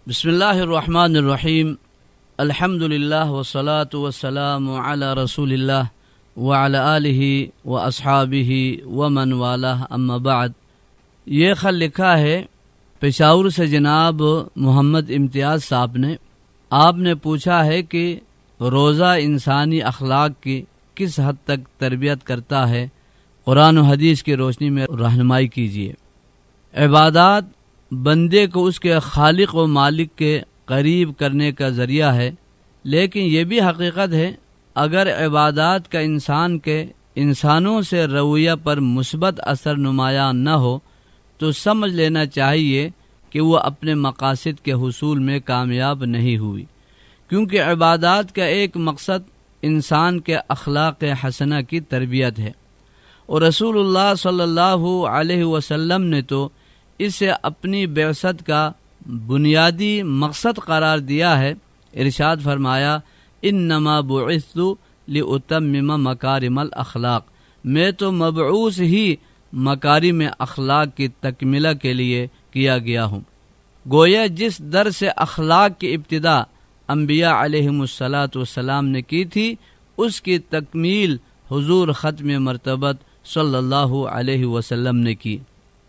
بسم اللہ الرحمن الرحیم الحمد للہ والصلاة والسلام علی رسول اللہ وعلی آلہ واصحابہ ومن والہ اما بعد۔ یہ خط لکھا ہے پشاور سے جناب محمد امتیاز صاحب نے۔ آپ نے پوچھا ہے کہ روزہ انسانی اخلاق کی کس حد تک تربیت کرتا ہے، قرآن و حدیث کی روشنی میں رہنمائی کیجیے۔ عبادات بندے کو اس کے خالق و مالک کے قریب کرنے کا ذریعہ ہے، لیکن یہ بھی حقیقت ہے اگر عبادات کا انسان کے انسانوں سے رویہ پر مثبت اثر نمایاں نہ ہو تو سمجھ لینا چاہیے کہ وہ اپنے مقاصد کے حصول میں کامیاب نہیں ہوئی، کیونکہ عبادات کا ایک مقصد انسان کے اخلاق حسنہ کی تربیت ہے، اور رسول اللہ صلی اللہ علیہ وسلم نے تو اسے اپنی بعثت کا بنیادی مقصد قرار دیا ہے۔ ارشاد فرمایا انما بعثت لاتمم مکارم الاخلاق، میں تو مبعوث ہی مکارم اخلاق کی تکملہ کے لیے کیا گیا ہوں۔ گویا جس در سے اخلاق کی ابتدا انبیاء علیہم الصلاۃ والسلام نے کی تھی، اس کی تکمیل حضور ختم مرتبت صلی اللہ علیہ وسلم نے کی۔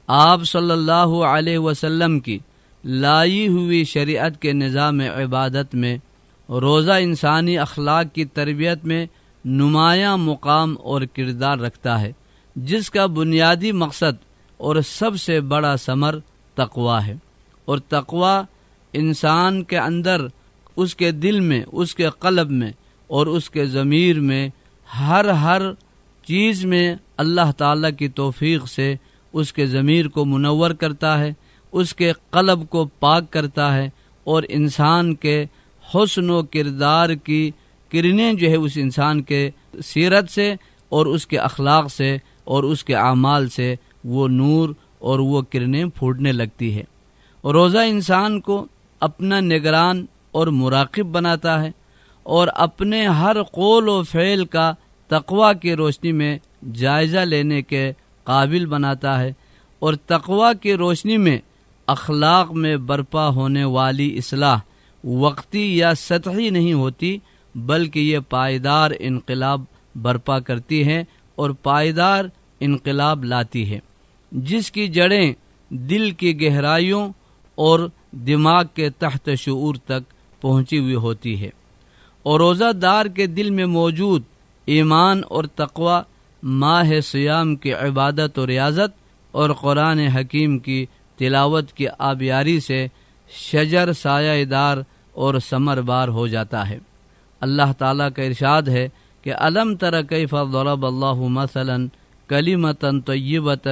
آپ صلی اللہ علیہ وسلم کی لائی ہوئی شریعت کے نظام عبادت میں روزہ انسانی اخلاق کی تربیت میں نمایاں مقام اور کردار رکھتا ہے، جس کا بنیادی مقصد اور سب سے بڑا ثمر تقوی ہے، اور تقوی انسان کے اندر، اس کے دل میں، اس کے قلب میں اور اس کے ضمیر میں ہر چیز میں اللہ تعالیٰ کی توفیق سے اس کے ضمیر کو منور کرتا ہے، اس کے قلب کو پاک کرتا ہے، اور انسان کے حسن و کردار کی کرنیں جو ہے اس انسان کے سیرت سے اور اس کے اخلاق سے اور اس کے اعمال سے وہ نور اور وہ کرنیں پھوٹنے لگتی ہے۔ روزہ انسان کو اپنا نگران اور مراقب بناتا ہے، اور اپنے ہر قول و فعل کا تقوی کی روشنی میں جائزہ لینے کے قابل بناتا ہے، اور تقوی کی روشنی میں اخلاق میں برپا ہونے والی اصلاح وقتی یا سطحی نہیں ہوتی، بلکہ یہ پائیدار انقلاب برپا کرتی ہے اور پائیدار انقلاب لاتی ہے، جس کی جڑیں دل کی گہرائیوں اور دماغ کے تحت شعور تک پہنچی ہوئی ہوتی ہے۔ اور روزہ دار کے دل میں موجود ایمان اور تقوی ماہ سیام کی عبادت و ریاضت اور قرآن حکیم کی تلاوت کی آبیاری سے شجر سایہ دار اور ثمر بار ہو جاتا ہے۔ اللہ تعالیٰ کا ارشاد ہے کہ الم تر کیف ضرب اللہ مثلا کلمۃ طیبۃ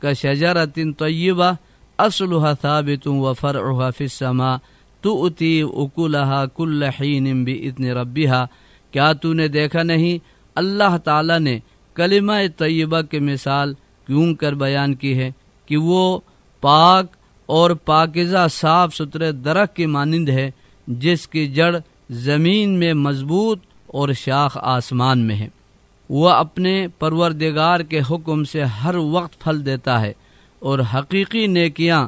کشجرۃ طیبہ اصلها ثابت وفرعها فی السماء تؤتی اکلها کل حین باذن ربها، کیا تو نے دیکھا نہیں اللہ تعالیٰ نے کلمہ طیبہ کی مثال کیوں کر بیان کی ہے کہ وہ پاک اور پاکیزہ صاف ستھرے درخت کی مانند ہے، جس کی جڑ زمین میں مضبوط اور شاخ آسمان میں ہے۔ وہ اپنے پروردگار کے حکم سے ہر وقت پھل دیتا ہے، اور حقیقی نیکیاں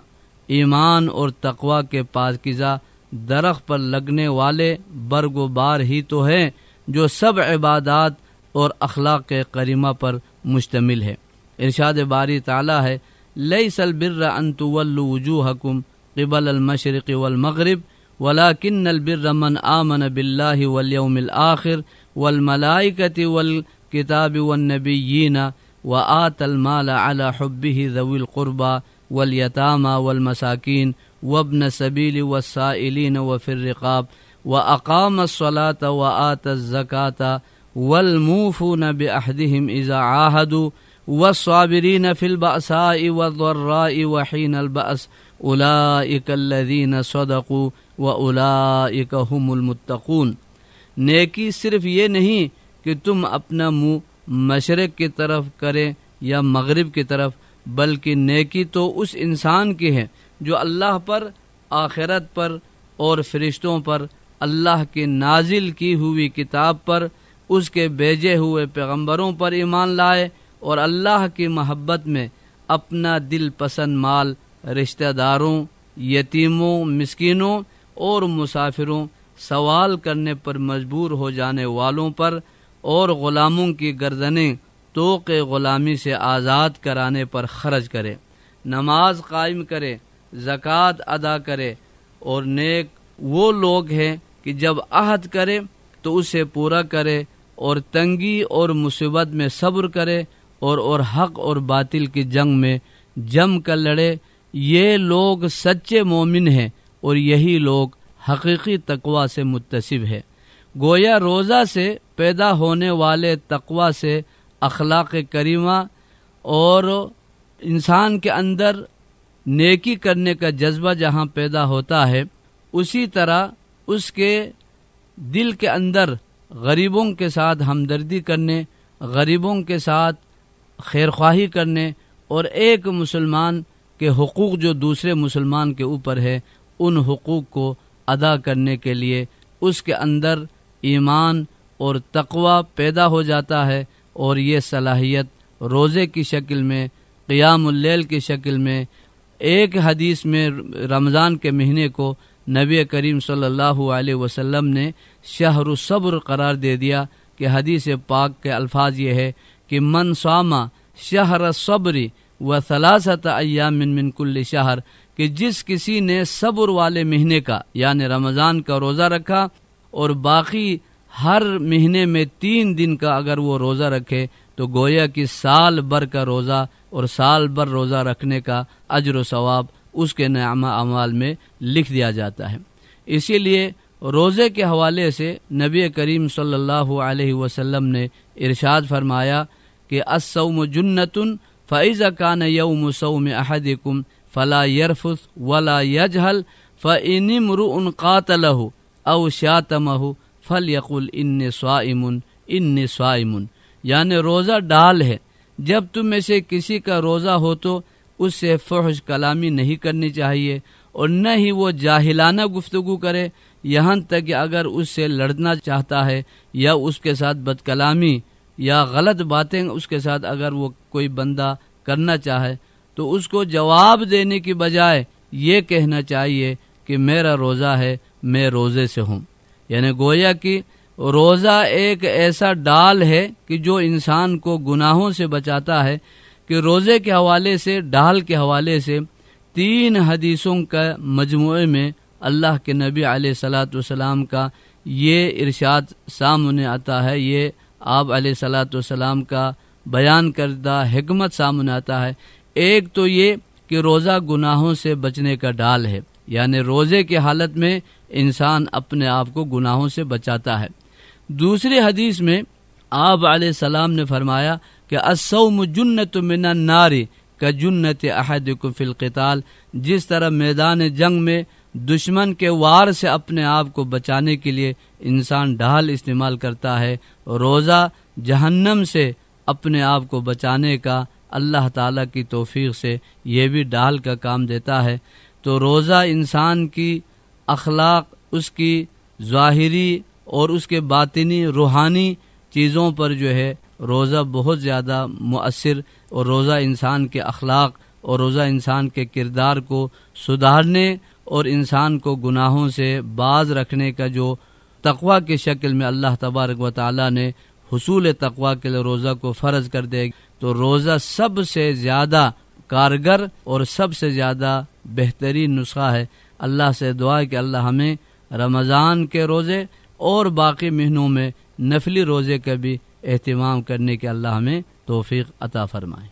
ایمان اور تقوی کے پاکیزہ درخت پر لگنے والے برگ و بار ہی تو ہیں جو سب عبادات اور اخلاق کریمہ پر مشتمل ہے۔ ارشاد باری تعالی ہے لیس البر ان تولوا وجوہکم قبل المشرق والمغرب ولكن البر من آمن باللہ والیوم الآخر والملائکۃ والکتاب والنبیین وآتى المال على حبه ذوي القربى والیتامى والمساکین وابن السبیل والسائلین وفي الرقاب وأقام الصلاة وآتى الزکاة والموفون بعهدهم إذا عاهدوا والصابرين في البأساء والضراء وحين البأس أولئك الذين صدقوا وأولئك هم المتقون۔ نیکی صرف یہ نہیں کہ تم اپنا منہ مشرق کی طرف کرے یا مغرب کی طرف، بلکہ نیکی تو اس انسان کی ہے جو اللہ پر، آخرت پر اور فرشتوں پر، اللہ کی نازل کی ہوئی کتاب پر، اس کے بھیجے ہوئے پیغمبروں پر ایمان لائے، اور اللہ کی محبت میں اپنا دل پسند مال رشتہ داروں، یتیموں، مسکینوں اور مسافروں، سوال کرنے پر مجبور ہو جانے والوں پر اور غلاموں کی گردنیں طوق غلامی سے آزاد کرانے پر خرچ کرے، نماز قائم کرے، زکوٰۃ ادا کرے، اور نیک وہ لوگ ہیں کہ جب عہد کرے تو اسے پورا کرے، اور تنگی اور مصیبت میں صبر کرے، اور حق اور باطل کی جنگ میں جم کر لڑے۔ یہ لوگ سچے مومن ہیں اور یہی لوگ حقیقی تقوی سے متصف ہے۔ گویا روزہ سے پیدا ہونے والے تقوی سے اخلاق کریمہ اور انسان کے اندر نیکی کرنے کا جذبہ جہاں پیدا ہوتا ہے، اسی طرح اس کے دل کے اندر غریبوں کے ساتھ ہمدردی کرنے، غریبوں کے ساتھ خیرخواہی کرنے، اور ایک مسلمان کے حقوق جو دوسرے مسلمان کے اوپر ہے ان حقوق کو ادا کرنے کے لیے اس کے اندر ایمان اور تقوی پیدا ہو جاتا ہے، اور یہ صلاحیت روزے کی شکل میں، قیام اللیل کی شکل میں۔ ایک حدیث میں رمضان کے مہینے کو نبی کریم صلی اللہ علیہ وسلم نے شہر الصبر قرار دے دیا کہ حدیث پاک کے الفاظ یہ ہے کہ من صام شہر الصبر و ثلاثۃ ایام من کل شہر، کہ جس کسی نے صبر والے مہینے کا یعنی رمضان کا روزہ رکھا اور باقی ہر مہینے میں 3 دن کا اگر وہ روزہ رکھے تو گویا کہ سال بھر کا روزہ اور سال بھر روزہ رکھنے کا اجر و ثواب اس کے نعمہ اعمال میں لکھ دیا جاتا ہے۔ اسی لیے روزے کے حوالے سے نبی کریم صلی اللہ علیہ وسلم نے ارشاد فرمایا کہ الصوم جنۃ فإذا كان يوم صوم أحدكم فلا يرفث ولا يجهل فإن امرؤ قاتله أو شاتمه فليقل إني صائم إني صائم، یعنی روزہ ڈال ہے، جب تم میں سے کسی کا روزہ ہو تو اس سے فحش کلامی نہیں کرنی چاہیے، اور نہ ہی وہ جاہلانہ گفتگو کرے، یہاں تک کہ اگر اس سے لڑنا چاہتا ہے یا اس کے ساتھ بد کلامی یا غلط باتیں اس کے ساتھ اگر وہ کوئی بندہ کرنا چاہے تو اس کو جواب دینے کی بجائے یہ کہنا چاہیے کہ میرا روزہ ہے، میں روزے سے ہوں۔ یعنی گویا کہ روزہ ایک ایسا ڈال ہے کہ جو انسان کو گناہوں سے بچاتا ہے، کہ روزے کے حوالے سے، ڈال کے حوالے سے 3 حدیثوں کا مجموعے میں اللہ کے نبی علیہ الصلاۃ والسلام کا یہ ارشاد سامنے آتا ہے، یہ آپ علیہ الصلاۃ والسلام کا بیان کردہ حکمت سامنے آتا ہے۔ ایک تو یہ کہ روزہ گناہوں سے بچنے کا ڈال ہے، یعنی روزے کی حالت میں انسان اپنے آپ کو گناہوں سے بچاتا ہے۔ دوسری حدیث میں آپ علیہ السلام نے فرمایا کہ الصوم جنۃ من النار کجنۃ احدکم فی القتال، جس طرح میدان جنگ میں دشمن کے وار سے اپنے آپ کو بچانے کے لیے انسان ڈھال استعمال کرتا ہے، روزہ جہنم سے اپنے آپ کو بچانے کا اللہ تعالیٰ کی توفیق سے یہ بھی ڈھال کا کام دیتا ہے۔ تو روزہ انسان کی اخلاق، اس کی ظاہری اور اس کے باطنی روحانی چیزوں پر جو ہے روزہ بہت زیادہ مؤثر، اور روزہ انسان کے اخلاق اور روزہ انسان کے کردار کو سدھارنے اور انسان کو گناہوں سے باز رکھنے کا جو تقوی کی شکل میں اللہ تبارک و تعالیٰ نے حصول تقوی کے لیے روزہ کو فرض کر دے، تو روزہ سب سے زیادہ کارگر اور سب سے زیادہ بہترین نسخہ ہے۔ اللہ سے دعا ہے کہ اللہ ہمیں رمضان کے روزے اور باقی مہینوں میں نفلی روزے کا بھی اہتمام کرنے کے اللہ ہمیں توفیق عطا فرمائے۔